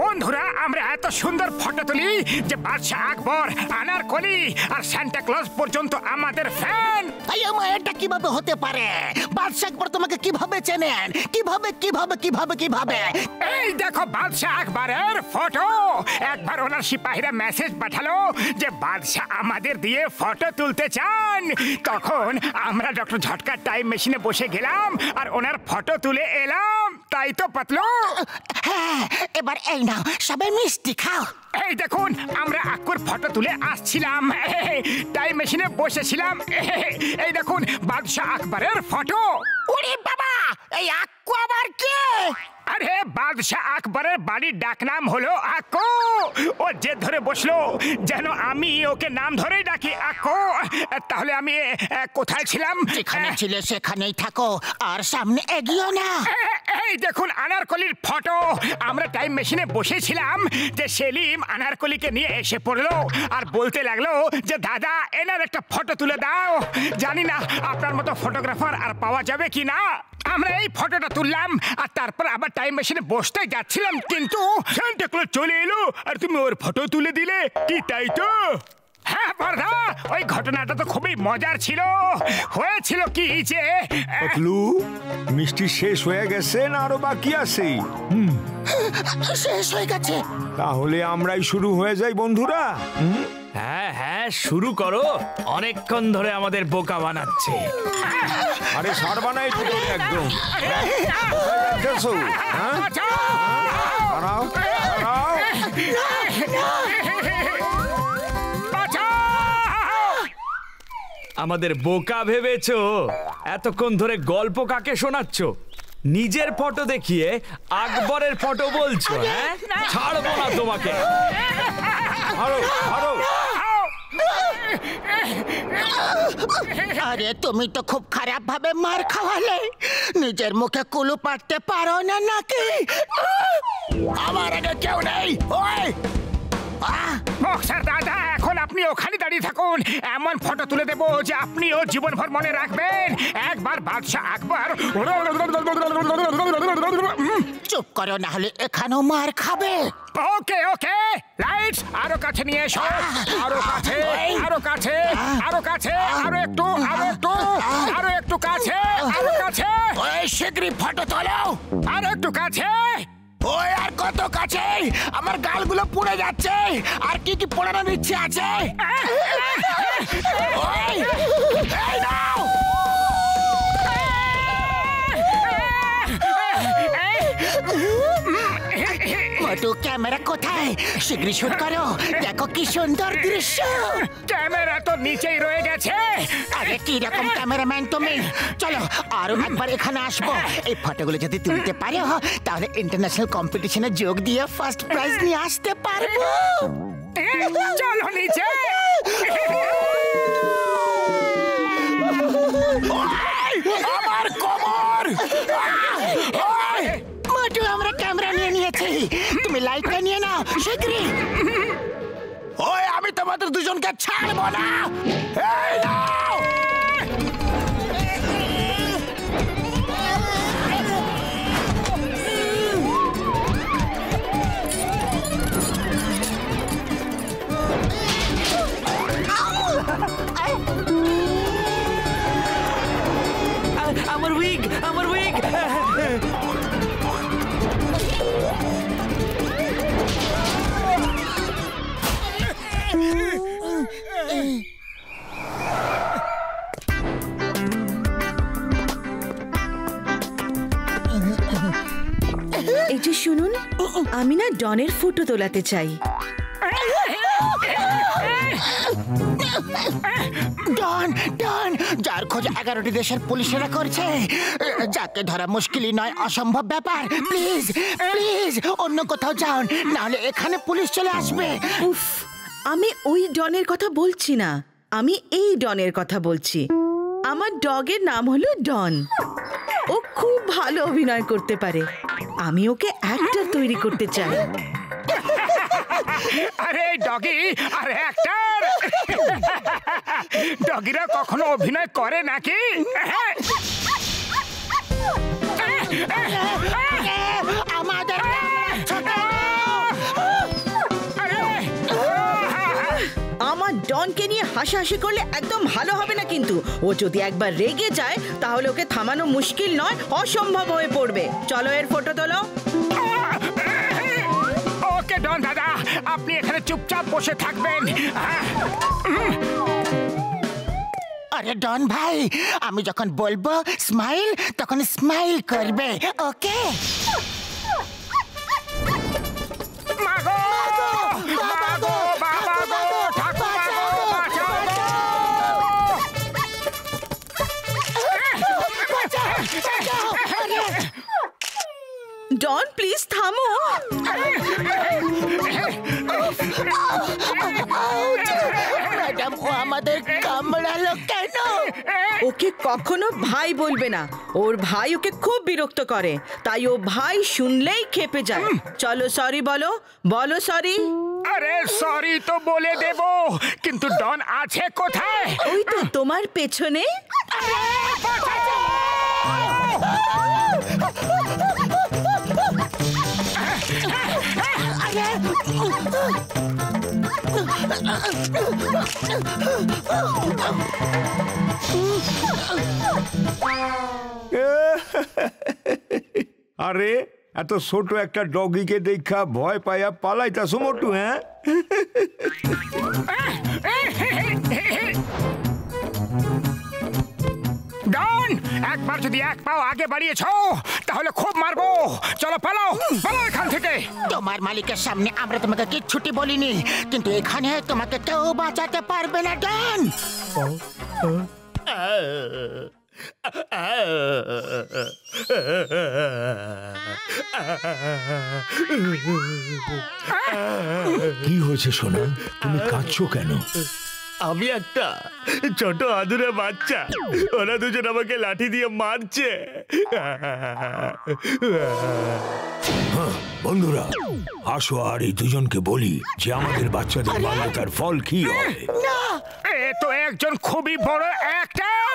বন্ধুরা, আমরা এত সুন্দর ফটো তুলি যে বাদশা আকবর, আনারকলি আর সান্টা ক্লজ পর্যন্ত আমাদের ফ্যান। এটা কিভাবে হতে পারে? বাদশা আকবর তোমাকে কিভাবে চেনেন? কিভাবে কিভাবে কিভাবে কিভাবে? এই দেখো বাদশা আকবরের ফটো। একবার ওনার সিপাহীরা মেসেজ পাঠালো যে বাদশা আমাদের দিয়ে ফটো তুলতে চান। তখন আমরা ডক্টর ঝটকার টাইম মেশিনে বসে গেলাম আর ওনার ফটো তুলে এলাম। তাই তো পাতলু? হ্যাঁ, এবার এই নাও, সবাই মিষ্টি খাও। এই দেখুন, আমরা আক্কুর ফটো তুলে আসছিলাম, টাইম মেশিনে বসেছিলাম। এই দেখুন বাদশা আকবরের ফটো। ওরে বাবা, এই আক্কু আবার কে? আরে বাদশা আকবরের বাড়ির ডাকনাম হলো আক্কু। ও যে ধরে বসলো যেন আমি ওকে নাম ধরেই ডাকি আক্কু। তাহলে আমি কোথায় ছিলাম? যেখানে ছিলে সেখানেই থাকো, আর সামনে এগিয়েও না। এই দেখুন আনারকলির ফটো। আমরা টাইম মেশিনে বসেছিলাম যে সেলিম আনারকলিকে নিয়ে এসে পড়লো আর বলতে লাগলো যে দাদা এনার একটা ফটো তুলে দাও। জানি না আপনার মতো ফটোগ্রাফার আর পাওয়া যাবে কি না। আমরা এই ফটোটা তুললাম আর তারপর আবার টাইম মেশিনে বসতে যাচ্ছিলাম, কিন্তু সান্টা ক্লজ চলে এলো আর তুমি ওর ফটো তুলে দিলে কি? তাই তো? হ্যাঁ বর্দা, ওই ঘটনাটা তো খুবই মজার ছিল। হয়েছিল কি যে পাতলু, মিষ্টি শেষ হয়ে গেছে না আরো বাকি আছে? শেষ হয়ে গেছে। তাহলে আমরাই শুরু হয়ে যাই বন্ধুরা। হ্যাঁ হ্যাঁ, শুরু করো। অনেকক্ষণ ধরে আমাদের বোকা বানাচ্ছে। আরে সার বানাই তো একদম। দাঁড়াও, দাঁড়াও। আমাদের বোকা ভেবেছো? এতক্ষণ ধরে গল্প কাকে শোনাচ্ছ? নিজের ফটো দেখিয়ে আকবরের ফটো বলছো? হ্যাঁ, ছাড়বো না তোমাকে। আরে তুমি তো খুব খারাপ ভাবে মার খাওয়ালে। নিজের মুখে কুলু পাড়তে পারো না নাকি? আমার আগে কেউ নেই। ওই বক্সার দাদা, এখন আপনি ওখানে দাঁড়িয়ে থাকুন। এমন ফটো তুলে দেবো যে আপনিও জীবনভর মনে রাখবেন। একবার বাদশা আকবর। চুপ করো, না হলে এখানেও মার খাবে। ওকে ওকে, লাইটস আরো কাছে নিয়ে এসো। আরো কাছে, আরো কাছে, আরো কাছে, আরো একটু, আরো একটু, আরো একটু কাছে, আরো কাছে। ওই শিগগিরই ফটো তোলো। আরো একটু কাছে। ওই আর কত কাছে? আমার গালগুলো পুড়ে যাচ্ছে। আর কি কি পোড়ানোর ইচ্ছে আছে? ওই, এই নাও। মোটু, ক্যামেরা কোথায়? শীঘ্রই শুট করো। দেখো কি সুন্দর দৃশ্য। ক্যামেরা তো নিচেই রয়ে গেছে। আরে কি রকম ক্যামেরাম্যান তুমি? চলো আরো একবার এখানে আসবো। এই ফটোগুলো যদি তুলতে পারো তাহলে ইন্টারন্যাশনাল কম্পিটিশনে যোগ দিয়ে ফার্স্ট প্রাইজ নিয়ে আসতে পারবো। চলো নিচে। আমার কোমর। মোটু, আমরা ক্যামেরা নিয়ে নিয়েছি, তুমি লাইটটা নিয়ে নাও শিগগিরই। ওই আমি তোমাদের দুজনকে ছাড়বো না। এই নাও। আমার উইগ, আমার উইগ। এই যে শুনুন, আমি না ডনের ফটো তোলাতে চাই। ডন, ডন, যার খোঁজ 11টি দেশের পুলিশেরা করছে, যাকে ধরা মুশকিলই নয়, অসম্ভব ব্যাপার। প্লিজ প্লিজ অন্য কোথাও যান, নাহলে এখানে পুলিশ চলে আসবে। উফ, আমি ওই ডনের কথা বলছি না, আমি এই ডনের কথা বলছি। আমার ডগের নাম হলো ডন। ও খুব ভালো অভিনয় করতে পারে। আমি ওকে অ্যাক্টর তৈরি করতে চাই। আরে ডগি আর অ্যাক্টর, ডগিরা কখনো অভিনয় করে নাকি? হাসাহাসি করলে একদম ভালো হবে না কিন্তু। ও যদি একবার রেগে যায় তাহলে ওকে থামানো মুশকিল নয়, অসম্ভব হয়ে পড়বে। চলো এর ফটো তোলো। ওকে ডন দাদা, আপনি এখানে চুপচাপ বসে থাকবেন। আরে ডন ভাই, আমি যখন বলবো স্মাইল তখন স্মাইল করবে, ওকে? মাগো মাগো বাবা গো, ঠাকুমা গো, বাঁচাও গো। ডন প্লিজ থামো। ম্যাডাম, ও আমাদের কামড়ালো কেন? ওকে কখনো ভাই বলবে না, ওর ভাই ওকে খুব বিরক্ত করে, তাই ও ভাই শুনলেই ক্ষেপে যায়। চলো সরি বলো, বলো সরি। আরে সরি তো বলে দেব, কিন্তু ডন আছে কোথায়? ওই তো তোমার পেছনে। আরে এত ছোট একটা ডগিকে দেখা ভয় পাইয়া পালাইতাছো মোটু? হ্যাঁ, ডন, একবার যদি এক পাও আগে বাড়িয়েছো তাহলে খুব মারবো। চলো পালাও, পালাও এখান থেকে। তোমার মালিকের সামনে আমরা তোমাকে কিচ্ছুটি বলিনি, কিন্তু এখানে তোমাকে কেউ বাঁচাতে পারবে না ডন। কি হয়েছে সোনা? তুমি কাঁদছো কেন? আমি একটা ছোট আদুরে বাচ্চা, ওরা দুজন আমাকে লাঠি দিয়ে মারছে। বন্ধুরা আসো আর এই দুজনকে বলি যে আমাদের বাচ্চাদের মানবতার ফল কি হয়। এ তো একজন খুবই বড় অ্যাক্টর।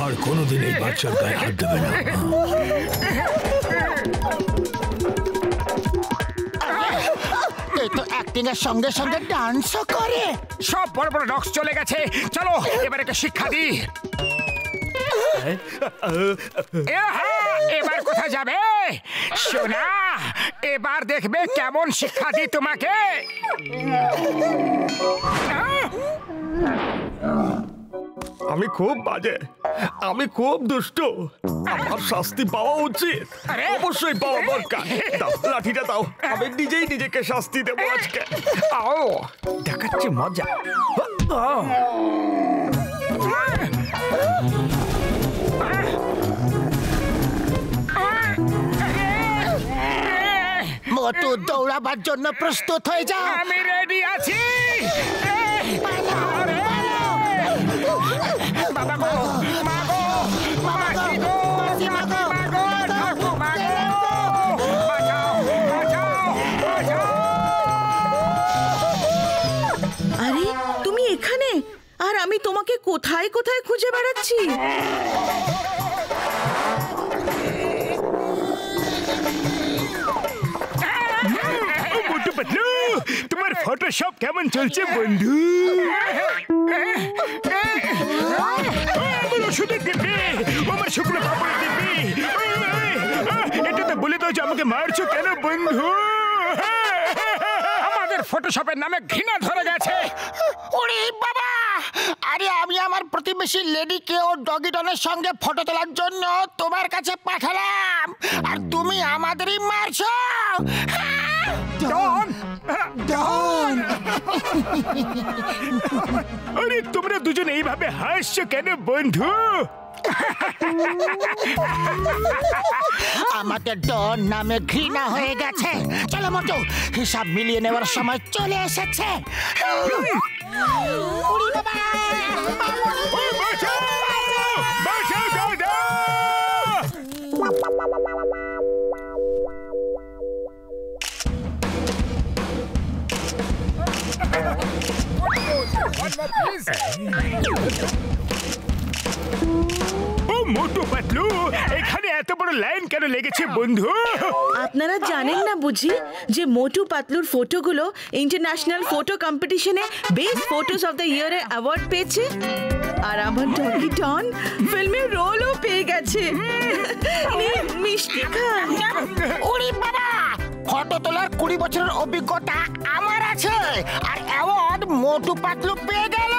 আর কোনোদিন এই বাচ্চার গায়ে হাত দেবে না। এই তো অ্যাক্টিং এর সঙ্গে সঙ্গে ডান্সও করে। সব বড় বড় ডগস চলে গেছে, চলো এবার একটা শিক্ষা দি। এবার কোথায় যাবে সোনা? এবার দেখবে কেমন শিক্ষা দি তোমাকে। আমি খুব বাজে, আমি খুব দুষ্টু, আমার শাস্তি পাওয়া উচিত, অবশ্যই পাওয়া দরকার। দাও লাঠিটা দাও, আমি নিজেই নিজেকে শাস্তি দেবো আজকে। আও দেখাচ্ছি মজা। মোটু দৌড়াবার জন্য প্রস্তুত হয়ে যাও। আমি রেডি আছি। বাবা গো, মা গো, মাসি গো, মাগো, ঠাকুমা গো, বাঁচাও, বাঁচাও, বাঁচাও। আরে তুমি এখানে, আর আমি তোমাকে কোথায় কোথায় খুঁজে বেড়াচ্ছি। মোটু পাতলু, তোমার ফটোশপ কেমন চলছে বন্ধু? আমার ওষুধের দিবি, আমার শুকনো কাপড় দিবি। এটা তো বলে দাও যে আমাকে মারছো কেন বন্ধু? আমাদের ফটোশপের নামে ঘৃণা ধরে গেছে। ওরে বাবা! আরে আমি আমার প্রতিবেশী লেডিকে ও ডগি ডনের সঙ্গে ফটো তোলার জন্য তোমার কাছে পাঠালাম, আর তুমি আমাদেরই মারছো। ডন, ডন! আরে তোমরা দুজন এইভাবে হাসছো কেন বন্ধু? আমাকে ডন নামে ঘৃণা হয়ে গেছে। চলো মোটু, হিসাব মিলিয়ে নেওয়ার সময় চলে এসেছে। বাঁচাও, বাঁচাও দাদা। ও মোটু পাতলু, এখানে এত বড় লাইন কেন লেগেছে বন্ধু? আপনারা জানেন না বুঝি যে মোটু পাতলুর ফটোগুলো ইন্টারন্যাশনাল ফটো কম্পিটিশনে best photos of the year এর অ্যাওয়ার্ড পেয়েছে? আর আমার ডগি ডন ফিল্মে রোলও পেয়ে গেছে। নিন, মিষ্টি খান। ওরে বাবা, ফটো তোলার 20 বছরের অভিজ্ঞতা আমার আছে, আর অ্যাওয়ার্ড মোটু পাতলু পেয়ে গেল।